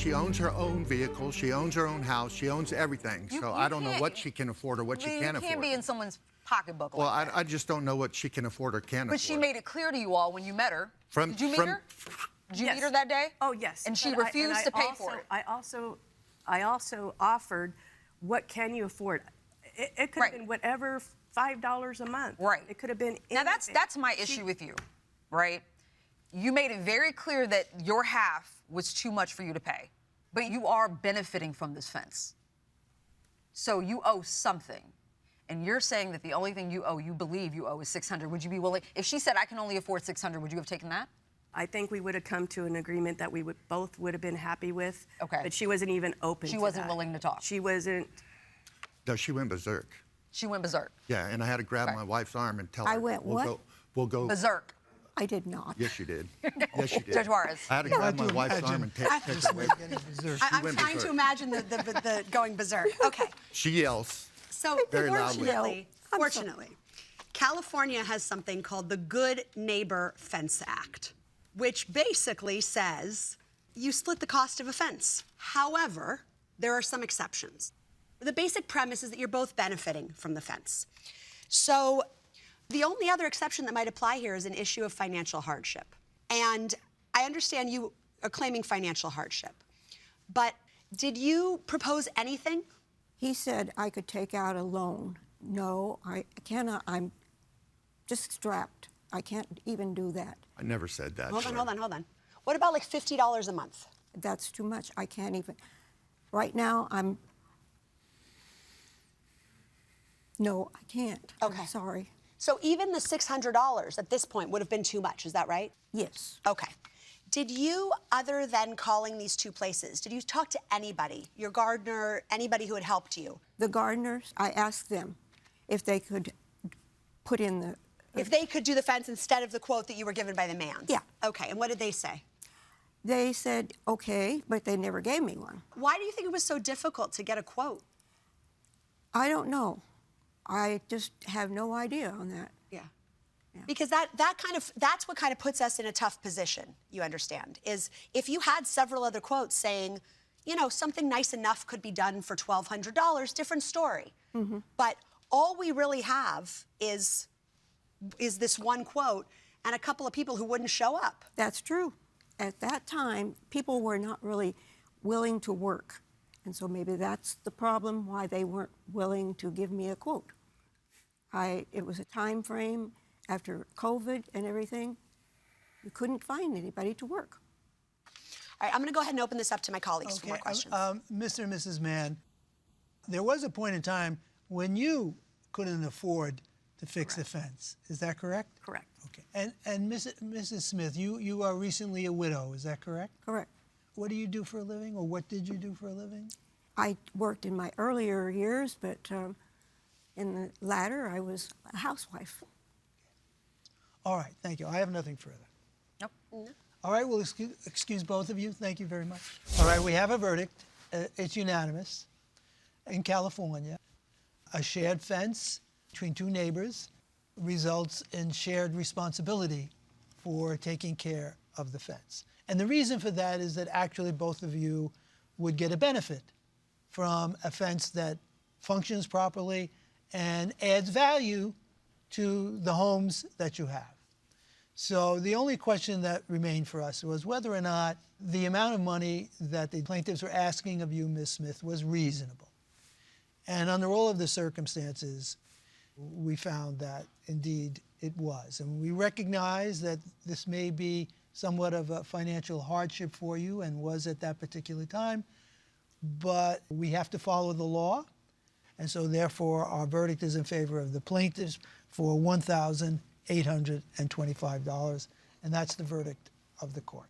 She owns her own vehicle. She owns her own house. She owns everything. So I don't know what she can afford or what she can't afford. You can't be in someone's pocketbook. Well, like that. I just don't know what she can afford or can't afford. But she made it clear to you all when you met her. Did you meet her? Did you meet her that day? Oh, yes. And she refused to pay for it. I also offered, what can you afford? It could have been whatever, $5 a month. Right. It could have been anything. Now that's my issue with you, right? You made it very clear that your half was too much for you to pay, but you are benefiting from this fence. So you owe something. And you're saying that the only thing you believe you owe is $600. Would you be willing, if she said, I can only afford $600, would you have taken that? I think we would have come to an agreement that we both would have been happy with. Okay. But she wasn't even open to that. She wasn't willing to talk. She wasn't. No, she went berserk. She went berserk. Yeah, and I had to grab my wife's arm and tell her. I went what? We'll go. Berserk. I did not. Yes, you did. Yes, you did. Judge Juarez. I had to grab my wife's arm and take her away. I'm trying to imagine the going berserk. Okay. She yells. So very loudly. Fortunately, California has something called the Good Neighbor Fence Act, which basically says you split the cost of a fence. However, there are some exceptions. The basic premise is that you're both benefiting from the fence. So the only other exception that might apply here is an issue of financial hardship. And I understand you are claiming financial hardship, but did you propose anything? He said I could take out a loan. No, I cannot. I'm just strapped. I can't even do that. I never said that. Hold on. What about like $50 a month? That's too much. I can't even. Right now, no, I can't. Okay. I'm sorry. So even the $600 at this point would have been too much, is that right? Yes. Okay. Did you, other than calling these two places, did you talk to anybody, your gardener, anybody who had helped you? The gardeners, I asked them if they could put in the... If they could do the fence instead of the quote that you were given by the man? Yeah. Okay, and what did they say? They said, okay, but they never gave me one. Why do you think it was so difficult to get a quote? I don't know. I just have no idea on that. Yeah. Because that's what kind of puts us in a tough position, you understand, is if you had several other quotes saying, you know, something nice enough could be done for $1,200, different story. Mm-hmm. But all we really have is this one quote and a couple of people who wouldn't show up. That's true. At that time, people were not really willing to work. And so maybe that's the problem, why they weren't willing to give me a quote. It was a time frame after COVID and everything. We couldn't find anybody to work. All right, I'm going to go ahead and open this up to my colleagues for more questions. Mr. and Mrs. Mann, there was a point in time when you couldn't afford to fix the fence. Is that correct? Correct. Okay. And Mrs. Smith, you are recently a widow. Is that correct? Correct. What do you do for a living, or what did you do for a living? I worked in my earlier years, but in the latter, I was a housewife. All right, thank you. I have nothing further. Nope. All right, we'll excuse both of you. Thank you very much. All right, we have a verdict. It's unanimous. In California, a shared fence between two neighbors results in shared responsibility for taking care of the fence. And the reason for that is that actually both of you would get a benefit from a fence that functions properly and adds value to the homes that you have. So the only question that remained for us was whether or not the amount of money that the plaintiffs were asking of you, Ms. Smith, was reasonable. And under all of the circumstances, we found that indeed it was. And we recognize that this may be somewhat of a financial hardship for you and was at that particular time, but we have to follow the law. And so therefore, our verdict is in favor of the plaintiffs for $1,825, and that's the verdict of the court.